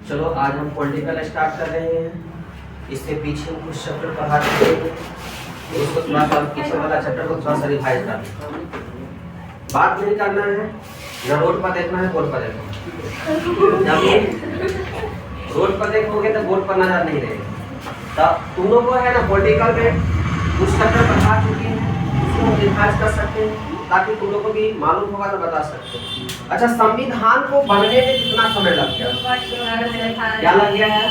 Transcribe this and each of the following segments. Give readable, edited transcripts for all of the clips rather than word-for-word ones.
चलो आज हम पॉलिटिकल स्टार्ट कर रहे हैं। इससे पीछे हम कुछ चैप्टर पढ़ा चुके हैं, उसको थोड़ा सा पीछे वाला चैप्टर को थोड़ा सा रिवाइज कर बात नहीं करना है, न रोड पर देखना है, बोर्ड पर देखना है। जब रोड पर देखोगे तो बोर्ड पर नजर नहीं रहेगा। तो तुम लोग को है ना पॉलिटिकल में कुछ चैप्टर पढ़ा चुके हैं, उसको हम रिवाइज कर सकते हैं ताकि तुम लोग को भी मालूम होगा तो बता सकते हैं। अच्छा, संविधान को बनने में कितना समय लग गया? क्या लग गया है?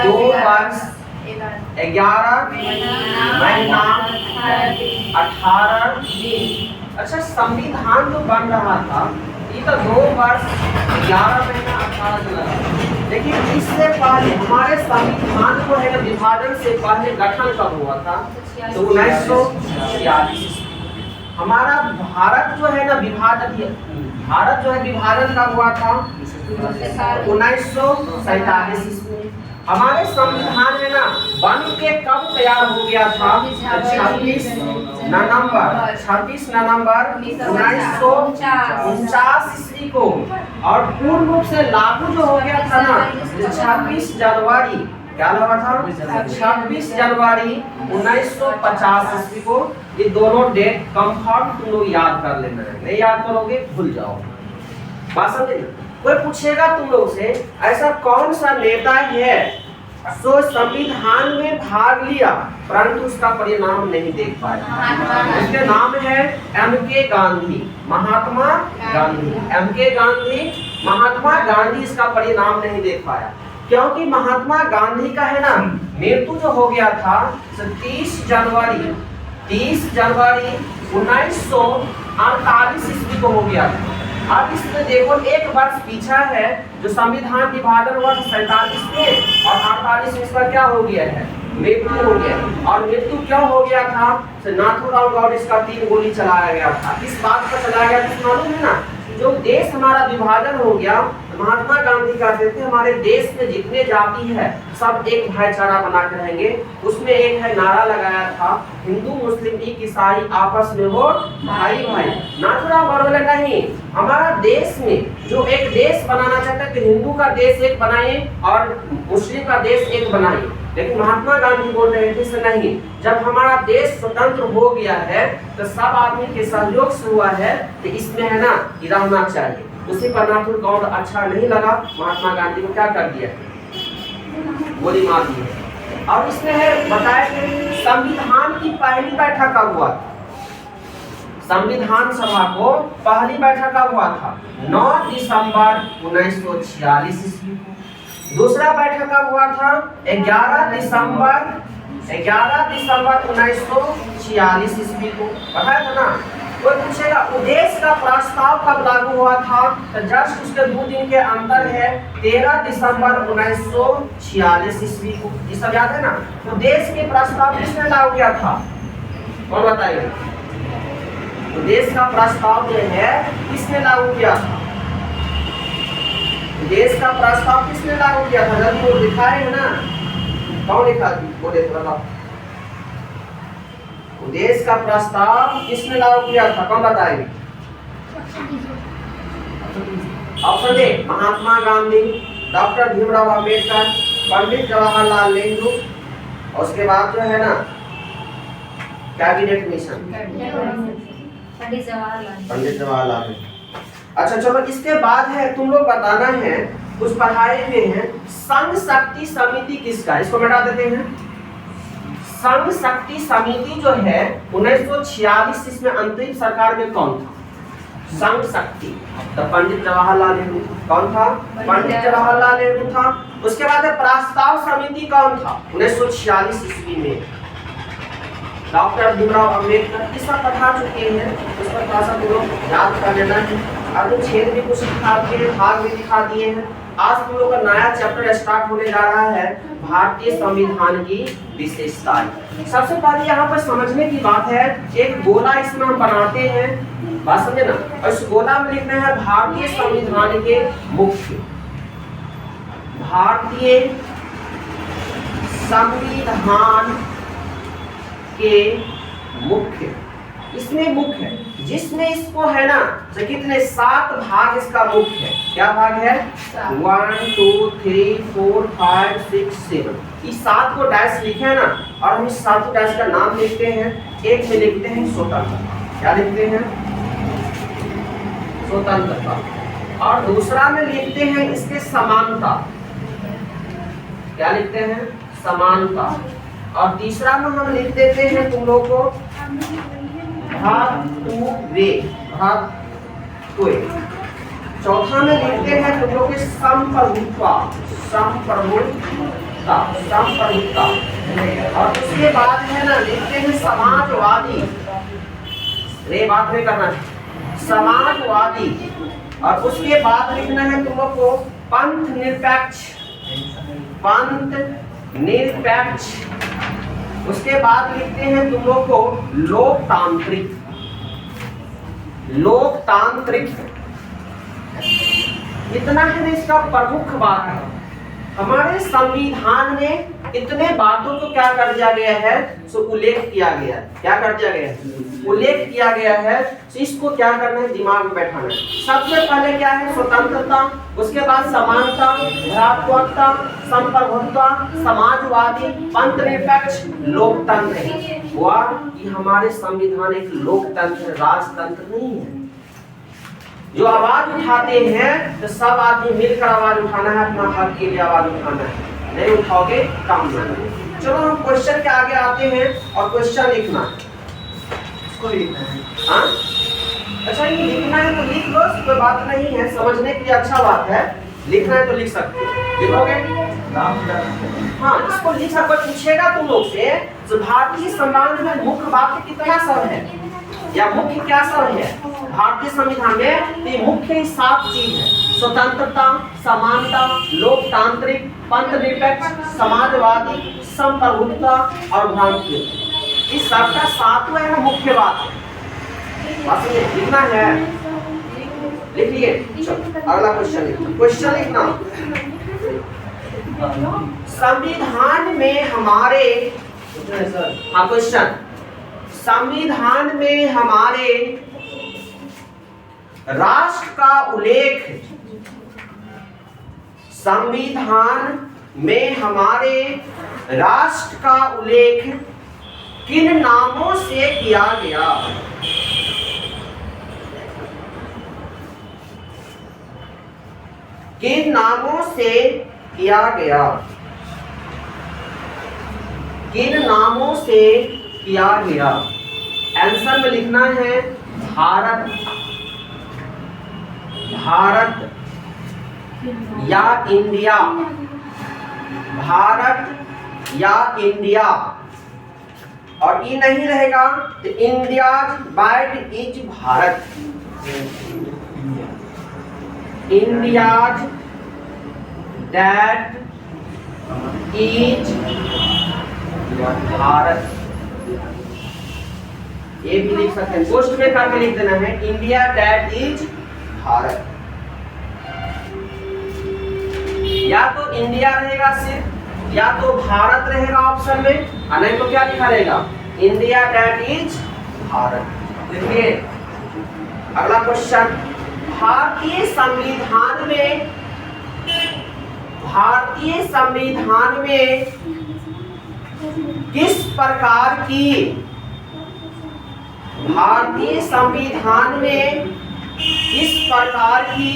2 वर्ष 11 महीना 18 दिन। अच्छा, संविधान जो बन रहा था ये तो 2 वर्ष 11 महीना 18 दिन लगा, लेकिन इससे पहले हमारे संविधान को है ना विभाजन से पहले गठन कब हुआ था? तो 1946। हमारा भारत जो है ना विभाजन कब हुआ था? 1947 ईस्वी। हमारे संविधान है ना बन के कब तैयार हो गया था? 26 नवंबर 1949 ईस्वी को। और पूर्ण रूप से लागू जो हो गया था ना 26 जनवरी, क्या लगा था? 26 जनवरी 1950 ईस्वी को। ये दोनों डेट कंफर्म तुम लोग याद कर लेना है, नहीं याद करोगे भूल जाओ। बात समझे ना? कोई पूछेगा तुम लोग से ऐसा कौन सा नेता है जो संविधान में भाग लिया परंतु उसका परिणाम नहीं देख पाया? उसके नाम है M.K. गांधी, महात्मा गांधी। M.K. गांधी, महात्मा गांधी इसका परिणाम नहीं देख पाया क्योंकि महात्मा गांधी का है ना मृत्यु जो हो गया था 30 जनवरी 1948 ईस्वी को हो गया था। अब इसमें देखो एक वर्ष पीछा है, जो संविधान विभाजन हुआ 47 में और 48 में इसका क्या हो गया है? मृत्यु हो गया। और मृत्यु क्यों हो गया था? नाथूराम गौडसे इसका 3 गोली चलाया गया था। इस बात पर चलाया गया तो मालूम है ना, जो देश हमारा विभाजन हो गया, महात्मा गांधी कहते थे हमारे देश में जितने जाति है सब एक भाईचारा बना के रहेंगे। उसमें एक है नारा लगाया था, हिंदू मुस्लिम सिख ईसाई आपस में हो भाई भाई। नाथूराम गौडसे नहीं, हमारा देश में जो एक देश बनाना चाहता है कि हिंदू का देश एक बनाए और मुस्लिम का देश एक बनाए, लेकिन महात्मा गांधी बोल रहे थे से नहीं, जब हमारा देश स्वतंत्र हो गया है तो सब आदमी के सहयोग से हुआ है, तो इसमें है ना रहना चाहिए। उसी पर नाथूराम गौड अच्छा नहीं लगा, महात्मा गांधी को क्या कर दिया? गोली मार दी। और इसमें है बताया कि संविधान की पहली बैठक कब हुआ था? संविधान सभा को पहली बैठक कब हुआ था? 9 दिसंबर 1946 ईस्वी को। दूसरा बैठक कब हुआ था? 11 दिसंबर 1946 ईस्वी को। बताया था ना। कोई पूछेगा उद्देश्य का प्रस्ताव कब लागू हुआ था? तो जस्ट उसके 2 दिन के अंदर है 13 दिसंबर 1946 ईस्वी को। ये सब याद है ना। उद्देश्य के प्रस्ताव किसने लागू किया था? कौन बताइए? उद्देश्य का प्रस्ताव जो है किसने लागू किया था? देश का प्रस्ताव किसने लागू किया था? जब वो लिखाए है ना, कौन लिखा थी? बोले तो बताओ। देश का प्रस्ताव किसने लागू किया था? कौन बताएंगे? Option A Mahatma Gandhi, doctor Bhimrao Ambedkar, Pandit Jawaharlal Nehru, और उसके बाद जो है ना कैबिनेट मिशन पंडित जवाहरलाल। अच्छा चलो, इसके बाद है तुम लोग बताना है, कुछ पढ़ाए हुए हैं संघ शक्ति समिति किसका? इसको मिटा देते हैं। संघ शक्ति समिति जो है 1946 इसमें अंतरिम सरकार में कौन था? संघ शक्ति तो पंडित जवाहरलाल नेहरू। कौन था? पंडित जवाहरलाल नेहरू था। उसके बाद प्रस्ताव समिति कौन था? 1946 ईस्वी में डॉक्टर भीमराव अंबेडकर। ये सब पढ़ा चुके हैं, उस पर थोड़ा सा तुम लोग याद कर लेना है। और छेद भी कुछ दिखा दिए, भाग भी दिखा दिए हैं। आज तुम लोग का नया चैप्टर स्टार्ट होने जा रहा है, भारतीय संविधान की विशेषताएं। सबसे पहले यहाँ पर समझने की बात है, एक गोला इसमें हम बनाते हैं, बात समझे ना। और इस गोला में लिखना है भारतीय संविधान के मुख्य, भारतीय संविधान के मुख्य। इसमें मुख है, जिसमें इसको है ना तो कितने 7 भाग इसका मुख है। क्या भाग है? 1 2 3 4 5 6 7। इस 7 को डैश लिखे है ना, और हम इस 7 डैश का नाम लिखते हैं। एक में लिखते हैं स्वतंत्रता। क्या लिखते हैं? स्वतंत्रता। और दूसरा में लिखते हैं इसके समानता। क्या लिखते हैं? समानता। और तीसरा में हम लिख देते हैं तुम लोग को भ्रातृत्व। चौथा में लिखते हैं तुम लोग के संप्रभुत्व। और उसके बाद है ना लिखते हैं समाजवादी। ये बात में करना है, समाजवादी। और उसके बाद लिखना है तुम लोग को पंथ निरपेक्ष। उसके बाद लिखते हैं तुम लोग को लोकतांत्रिक। इतना है इसका प्रमुख बात है। हमारे संविधान में इतने बातों को क्या कर दिया गया है? सो उल्लेख किया गया है। क्या कर दिया गया है? उल्लेख किया गया है। तो इसको क्या करना है? दिमाग में बैठाना है। सबसे पहले क्या है? स्वतंत्रता, उसके बाद समानता, भ्रातृत्व, संप्रभुत्व, समाजवादी, पंथ निरपेक्ष, लोकतंत्र। हुआ कि हमारे संविधान एक लोकतंत्र, राजतंत्र नहीं है। जो आवाज उठाते हैं तो सब आदमी मिलकर आवाज उठाना है, अपना हक के लिए आवाज उठाना है। नहीं उठाओगे काम ना। चलो हम क्वेश्चन के आगे आते हैं और क्वेश्चन लिखना है। इसको लिखना है। हाँ अच्छा, ये लिखना है तो लिख लो, कोई बात नहीं है, समझने के लिए अच्छा बात है। लिखना है तो लिख सकते हो। लिखोगे? हाँ, इसको लिख सकते। पूछेगा तुम लोग से तो भारतीय संविधान में मुख्य बात कितना सब है या मुख्य क्या सब है भारतीय संविधान में? तो मुख्य 7 चीज है: स्वतंत्रता, समानता, लोकतांत्रिक, पंथ निरपेक्ष, समाजवादी, संप्रभुत्व और भ्रातृत्व। इस सबका 7वां है मुख्य बात है। लिखना है, लिखिए। अगला क्वेश्चन लिखना। क्वेश्चन लिखना, संविधान में हमारे, हाँ क्वेश्चन, संविधान में हमारे राष्ट्र का उल्लेख, संविधान में हमारे राष्ट्र का उल्लेख किन नामों से किया गया? किन नामों से किया गया? किन नामों से किया गया? आंसर में लिखना है भारत, भारत या इंडिया, भारत या इंडिया। और ये नहीं रहेगा तो India that is Bharat, India that is Bharat. ये भी लिख सकते हैं, पोस्ट में करके लिख देना है इंडिया दैट इज भारत। या तो इंडिया रहेगा सिर्फ, या तो भारत रहेगा ऑप्शन में, और नहीं तो क्या लिखा रहेगा? India that is Bharat. देखिए अगला क्वेश्चन, भारतीय संविधान में, भारतीय संविधान में किस प्रकार की, भारतीय संविधान में किस प्रकार की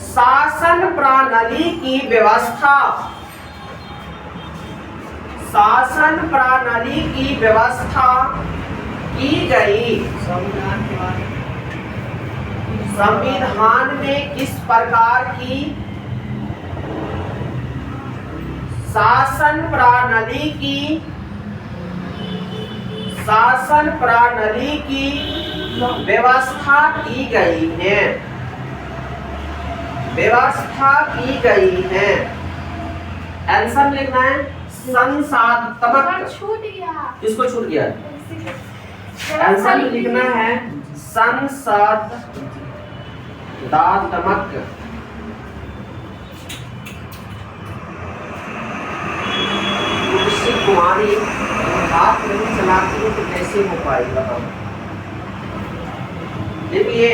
शासन प्रणाली की व्यवस्था, शासन प्रणाली की व्यवस्था की गई? संविधान में किस प्रकार की शासन प्रणाली की, शासन प्रणाली की व्यवस्था की गई है, व्यवस्था की गई है। आंसर लिखना है संसाधनात्मक। छूट गया, किसको छूट गया? आंसर लिखना है संसाधनात्मक। कुमारी दिमाग नहीं चलाते हो तो कैसे हो पाएगी बताओ। देखिए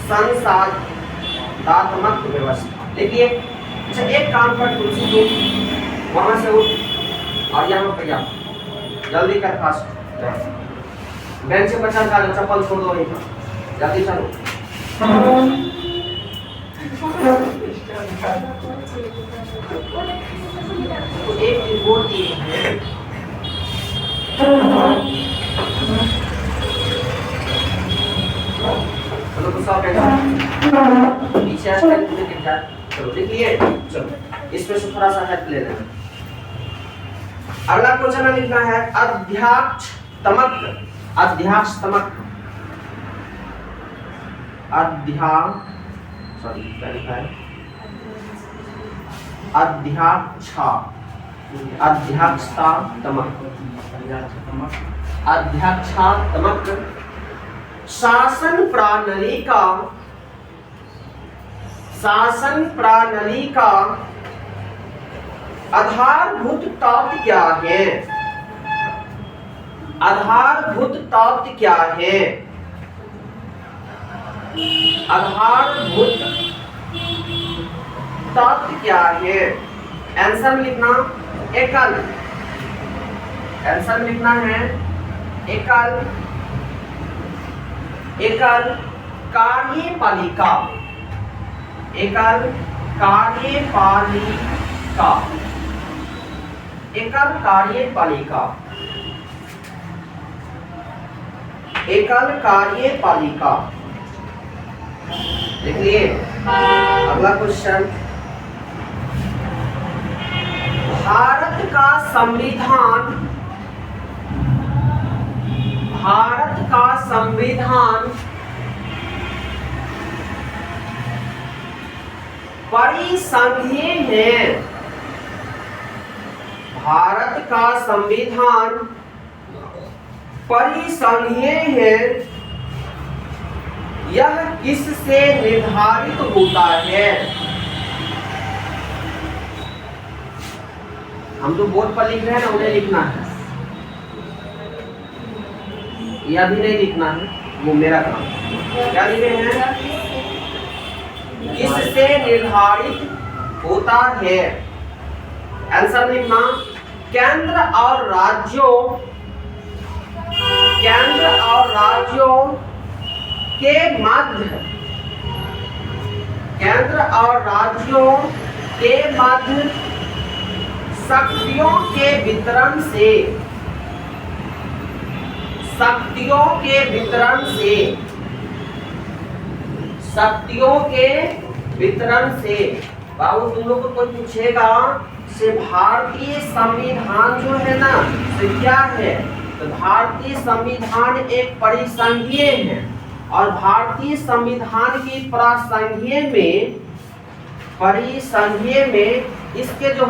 संसाधनात्मक व्यवस्था। देखिए अच्छा एक काम कर, तुलसी तू वहां से उठ और यहाँ पे जा, जल्दी कर फास्ट। बेंच से बचा खा लो, चप्पल छोड़ दो वहीं पर, जल्दी चलो। तो एक दिन वो ये है चलो तो सब पीछे गिर जाए। चलो देखिए, चलो इसमें से थोड़ा सा हेल्प ले लेना। अगला क्वेश्चन लिखना है अध्याक्षतमक। अध्याक्षतमक सॉरी क्या लिखा है, अध्याक्षात्मक शासन प्रणाली का आधारभूत तत्व क्या है? आधारभूत तत्व क्या है? आधारभूत तत्व क्या है? आंसर लिखना एकल। आंसर लिखना है एकल कार्यपालिका। एकल कार्यपालिका। एकल कार्यपालिका। एकल कार्यपालिका। देखिए अगला क्वेश्चन, भारत का संविधान परिसंघीय है। भारत का संविधान परिसंघीय है। यह किससे निर्धारित होता है? हम जो बोर्ड पर लिख रहे हैं ना उन्हें लिखना है, यह भी नहीं लिखना है, वो मेरा काम। क्या लिख रहे हैं? किससे निर्धारित होता है? आंसर लिखना केंद्र और राज्यों के मध्य। केंद्र और राज्यों के मध्य शक्तियों के वितरण से। शक्तियों के वितरण से। शक्तियों के वितरण से। बाबू तुम लोग को कोई पूछेगा से भारतीय संविधान जो है ना तो क्या है, तो भारतीय संविधान एक परिसंघीय है और भारतीय संविधान की परिसंघीय में इसके जो